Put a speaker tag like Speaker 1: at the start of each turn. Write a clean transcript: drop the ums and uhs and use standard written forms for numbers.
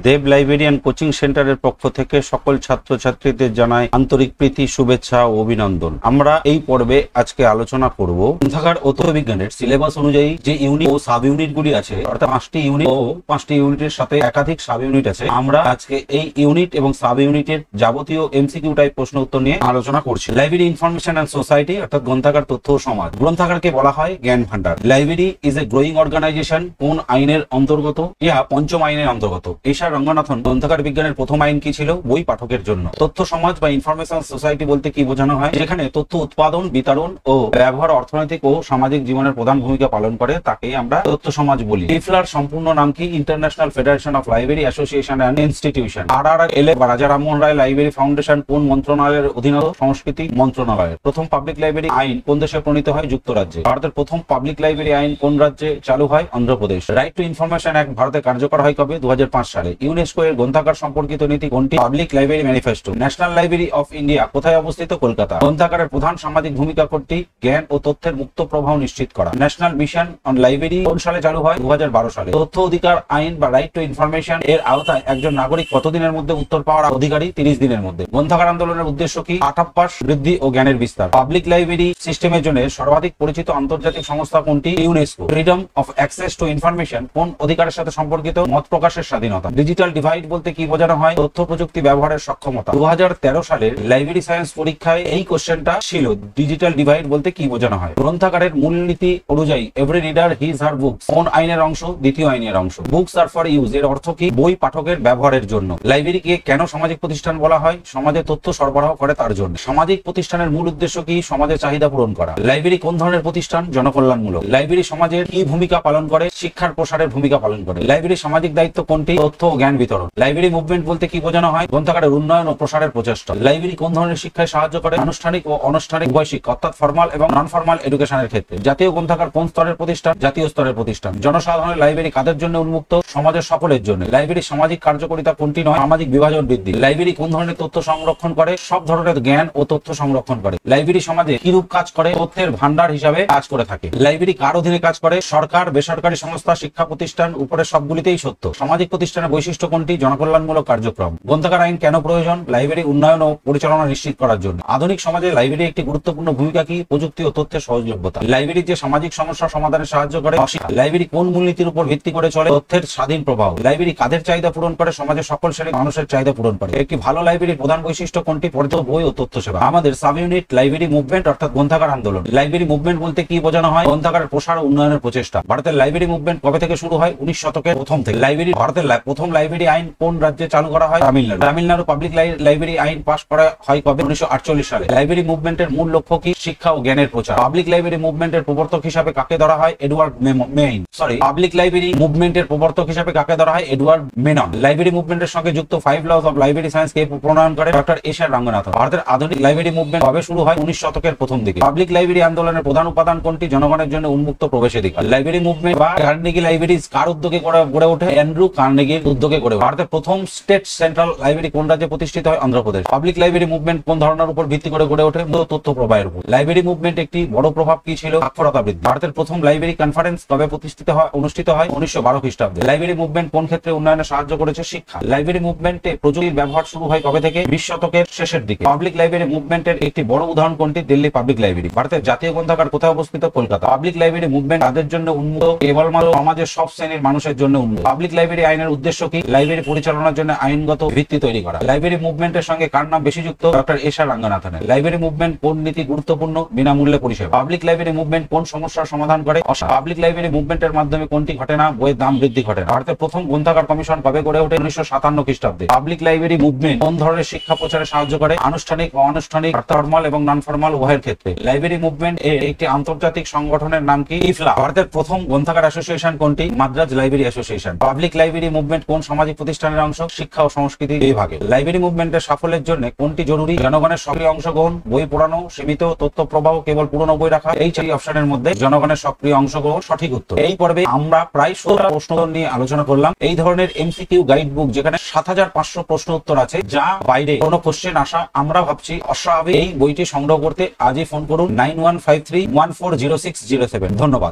Speaker 1: দেব librarian coaching সেন্টারের পক্ষ থেকে সকল ছাত্রছাত্রীদের জানাই আন্তরিক প্রীতি, শুভেচ্ছা ও অভিনন্দন। আমরা এই পর্বে আজকে আলোচনা করব গ্রন্থাগার ও তথ্যবিজ্ঞানের সিলেবাস অনুযায়ী যে ইউনিট ও সাব ইউনিট গুলি আছে, অর্থাৎ 5টি ইউনিট ও 5টি ইউনিটের সাথে একাধিক সাব ইউনিট আছে। আমরা আজকে এই ইউনিট এবং সাব ইউনিটের যাবতীয় এমসিকিউ টাইপ প্রশ্ন উত্তর নিয়ে আলোচনা করছি। লাইব্রেরি ইনফরমেশন এন্ড সোসাইটি অর্থাৎ গ্রন্থাগার তথ্য ও সমাজ। গ্রন্থাগারকে বলা হয় জ্ঞান ভান্ডার। Library is a growing organisation কোন আইনের অন্তর্গত? ইহা পঞ্চম আইনের অন্তর্গত। এশার রঙ্গনাথন গ্রন্থাগার বিজ্ঞানের প্রথম আইন কি ছিল? বই পাঠকের জন্য। তথ্য সমাজ বা ইনফরমেশন সোসাইটি বলতে কি বোঝানো হয়? যেখানে তথ্য উৎপাদন, বিতরণ ও ব্যবহার অর্থনৈতিক ও সামাজিক জীবনের প্রধান ভূমিকা পালন করে, তাকেই আমরা তথ্য সমাজ বলি। ইফলার সম্পূর্ণ নাম কি? International federation of library association and institution. RRLA বা রাজা রামমোহন রায় লাইব্রেরি ফাউন্ডেশন কোন মন্ত্রণালয়ের অধীনত? সংস্কৃতি মন্ত্রণালয়ের। প্রথম পাবলিক লাইব্রেরি আইন কোন দেশে প্রণীত হয়? যুক্তরাজ্যে। ভারতের প্রথম পাবলিক লাইব্রেরি আইন কোন রাজ্যে চালু হয়? Andhra Pradesh. Right two information act ভারতে কার্যকর হয় কবে? 2005 সালে। ইউনেস্কো এর গ্রন্থাগার সম্পর্কিত নীতি কোনটি? Public library manifesto. National library of India কোথায় অবস্থিত? কলকাতা। গ্রন্থাগারের প্রধান সামাজিক ভূমিকা কোনটি? জ্ঞান ও তথ্যের মুক্ত প্রবাহ নিশ্চিত করা। ন্যাশনাল মিশন অন লাইব্রেরি কোন সালে চালু হয়? 2012 সালে। তথ্য অধিকার আইন বা রাইট টু ইনফরমেশন এর আওতায় একজন নাগরিক কতদিনের মধ্যে উত্তর পাওয়ার অধিকারী? 30 দিনের মধ্যে। গ্রন্থাগার আন্দোলনের উদ্দেশ্য কি? পাঠাভ্যাস বৃদ্ধি ও জ্ঞানের বিস্তার। পাবলিক লাইব্রেরি সিস্টেমের জন্য সর্বাধিক পরিচিত আন্তর্জাতিক সংস্থা কোনটি? UNESCO. Freedom of access to information কোন অধিকারের সাথে সম্পর্কিত? মত প্রকাশের স্বাধীনতা। ডিজিটাল ডিভাইড বলতে কি বোঝানো হয়? তথ্য প্রযুক্তি ব্যবহারের সক্ষমতা। 2013 সালের লাইব্রেরি সায়েন্স পরীক্ষায় এই কোশ্চেনটা ছিল, ডিজিটাল ডিভাইড বলতে কি বোঝানো হয়? গ্রন্থাগারের মূলনীতি অনুযায়ী every reader his her books কোন আইনের অংশ? দ্বিতীয় আইনের অংশ। বুকস আর ফর ইউজ এর অর্থ কি? বই পাঠকের ব্যবহারের জন্য। লাইব্রেরিকে কেন সামাজিক প্রতিষ্ঠান বলা হয়? সমাজে তথ্য সরবরাহ করে তার জন্য। সামাজিক প্রতিষ্ঠানের মূল উদ্দেশ্য কি? সমাজের চাহিদা পূরণ করা। লাইব্রেরি কোন ধরনের প্রতিষ্ঠান? জনকল্যাণমূলক। লাইব্রেরি সমাজের কি ভূমিকা পালন করে? শিক্ষার প্রসারের ভূমিকা পালন করে। লাইব্রেরির সামাজিক দায়িত্ব কোনটি? তথ্য ও জ্ঞান বিতরণ। লাইব্রেরি মুভমেন্ট বলতে কি বোঝানো হয়? গ্রন্থাগারের উন্নয়ন ও প্রসারের প্রচেষ্টা। লাইব্রেরি কোন ধরনের শিক্ষায় সাহায্য করে? আনুষ্ঠানিক ও অনানুষ্ঠানিক উভয় শিক্ষা, অর্থাৎ ফর্মাল এবং নন ফর্মাল এডুকেশনের ক্ষেত্রে। জাতীয় গ্রন্থাগার কোন স্তরের প্রতিষ্ঠান? জাতীয় স্তরের প্রতিষ্ঠান। জনসাধারণের লাইব্রেরি কাদের জন্য উন্মুক্ত? সমাজের সকলের জন্য। লাইব্রেরি সামাজিক কার্যকারিতা কোনটি নয়? সামাজিক বিভাজন বৃদ্ধি। লাইব্রেরি কোন ধরনের তথ্য সংরক্ষণ করে? সব ধরনের জ্ঞান ও তথ্য সংরক্ষণ করে। লাইব্রেরি সমাজে কিরূপ কাজ করে? তথ্যের ভান্ডার হিসাবে কাজ করে থাকে। লাইব্রেরি কার অধীনে কাজ করে? সরকার, বেসরকারি সংস্থা, শিক্ষা প্রতিষ্ঠান, উপরে সবগুলিতেই সত্য। সামাজিক প্রতিষ্ঠানের বৈশিষ্ট্য কোনটি? জনকল্যাণমূলক কার্যক্রম। গ্রন্থাগার আইন কেন প্রয়োজন? লাইব্রেরি উন্নয়ন ও পরিচালনা নিশ্চিত করার জন্য। আধুনিক সমাজে লাইব্রেরি একটি গুরুত্বপূর্ণ ভূমিকা কি? প্রযুক্তি ও তথ্যের সহজলভ্যতা। লাইব্রেরি যে সামাজিক সমস্যা সমাধানে সাহায্য করে। লাইব্রেরি কোন মূলনীতির উপর ভিত্তি করে চলে? তথ্যের স্বাধীন প্রবাহ। লাইব্রেরি কাদের চাহিদা পূরণ করে? সমাজের সকল শ্রেণীর মানুষের চাহিদা পূরণ করে। একটি ভালো লাইব্রেরির প্রধান বৈশিষ্ট্য কোনটি? পর্যাপ্ত বই ও তথ্য সেবা। আমাদের সাব ইউনিট লাইব্রেরি মুভমেন্ট অর্থাৎ গ্রন্থাগার আন্দোলন। লাইব্রেরি মুভমেন্ট বলতে কি বোঝানো হয়? গ্রন্থাগারের প্রসার ও উন্নয়নের প্রচেষ্টা। ভারতের লাইব্রেরি মুভমেন্ট কবে থেকে শুরু হয়? 19 শতকের প্রথম থেকে। ভারতের প্রথম লাইব্রেরি আইন কোন রাজ্যে চালু করা হয়? তামিলনাড়ু। তামিলনাড়ু পাবলিক লাইব্রেরি আইন পাস করা হয় কবে? 1948 সালে। লাইব্রেরি মুভমেন্টের মূল লক্ষ্য কি? শিক্ষা ও জ্ঞানের প্রচার। পাবলিক লাইব্রেরি মুভমেন্টের প্রবর্তক হিসাবে কাকে ধরা হয়? পাবলিক লাইব্রেরি মুভমেন্টের প্রবর্তক হিসাবে কাকে ধরা হয়? এডওয়ার্ড মেনন। লাইব্রেরি মুভমেন্টের সঙ্গে যুক্ত 5 লস অফ লাইব্রেরি সায়েন্স কে প্রণয়ন করে? ডক্টর এশার রঙ্গনাথন। ভারতের আধুনিক লাইব্রেরি মুভমেন্ট কবে শুরু হয়? 19 শতকের প্রথম দিকে। পাবলিক লাইব্রেরি আন্দোলনের প্রধান উপাদান কোনটি? জনগণের জন্য উন্মুক্ত প্রবেশাধিকার। লাইব্রেরি মুভমেন্ট বা কার্নেগি লাইব্রেরিজ কার উদ্যোগে গড়ে ওঠে? অ্যান্ড্রু কার্নেগির উদ্যোগে গড়ে ওঠে। ভারতের প্রথম স্টেট সেন্ট্রাল লাইব্রেরি কোন রাজ্যে প্রতিষ্ঠিত হয়? অন্ধ্রপ্রদেশ। পাবলিক লাইব্রেরি মুভমেন্ট কোন ধারণার উপর ভিত্তি করে গড়ে ওঠে? তথ্য প্রবাহের উপর। লাইব্রেরি মুভমেন্ট একটি বড় প্রভাব কি ছিল? সাক্ষরতা বৃদ্ধি। ভারতের প্রথম লাইব্রেরি কনফারেন্স কবে অনুষ্ঠিত হয়? 1912 খ্রিস্টাব্দে। লাইব্রেরি মুভমেন্ট কোন ক্ষেত্রে উন্নয়নে সাহায্য করেছে? শিক্ষা। লাইব্রেরি মুভমেন্টে প্রযুক্তির ব্যবহার শুরু হয় কবে থেকে? 20 শতকের শেষের দিকে। পাবলিক লাইব্রেরি মুভমেন্টের একটি বড় উদাহরণ কোনটি? Delhi public library. ভারতের জাতীয় গ্রন্থাগার কোথায় অবস্থিত? কলকাতা। পাবলিক লাইব্রেরি মুভমেন্ট তাদের জন্য উন্মুক্ত? কেবলমাত্র সমাজের সব শ্রেণীর মানুষের জন্য উন্মুক্ত। পাবলিক লাইব্রেরি আইনের উদ্দেশ্য কি? লাইব্রেরি পরিচালনার জন্য আইনগত ভিত্তি তৈরি করা। লাইব্রেরি মুভমেন্টের সঙ্গে কার নাম বেশি যুক্ত? ডক্টর এশার রঙ্গনাথনের। লাইব্রেরি মুভমেন্ট কোন নীতি গুরুত্বপূর্ণ? বিনামূল্যে পরিষেবা। পাবলিক লাইব্রেরি মুভমেন্ট কোন সমস্যার সমাধান করে? পাবলিক লাইব্রেরি মুভমেন্টের মাধ্যমে কোনটি ঘটে না? বইয়ের দাম বৃদ্ধি ঘটে না। ভারতের প্রথম গ্রন্থাগার কমিশন কবে গড়ে ওঠে? 1957 খ্রিস্টাব্দে। পাবলিক লাইব্রেরি মুভমেন্ট কোন ধরনের শিক্ষা প্রচারে সাহায্য করে? আনুষ্ঠানিক ও অনানুষ্ঠানিক, ফর্মাল এবং নন ফর্মাল উভয়ের ক্ষেত্রে। লাইব্রেরি মুভমেন্ট এর একটি আন্তর্জাতিক সংগঠনের নাম কি? ইফলা। ভারতের প্রথম গ্রন্থাগার অ্যাসোসিয়েশন কোনটি? Madras library association. Public library movement কোন সামাজিক প্রতিষ্ঠানের অংশ? শিক্ষা ও সংস্কৃতি বিভাগে। লাইব্রেরি মুভমেন্টের সাফল্যের জন্য কোনটি জরুরি? জনগণের সক্রিয় অংশগ্রহণ, বই পড়ানো, সীমিত তথ্য প্রবাহ, কেবল পুরনো বই রাখা। এই 4 অপশনের মধ্যে জনগণের সক্রিয় অংশগ্রহণ সঠিক উত্তর। এই পর্বে আমরা প্রায় 16টা প্রশ্ন নিয়ে আলোচনা করলাম। এই ধরনের এমসিকিউ গাইড বুক যেখানে 7500 প্রশ্ন উত্তর আছে, যা বাইরে কোনো কোশ্চেন আসা আমরা ভাবছি অস্বাভাবিক। এই বইটি সংগ্রহ করতে আজই ফোন করুন 9153140607। ধন্যবাদ।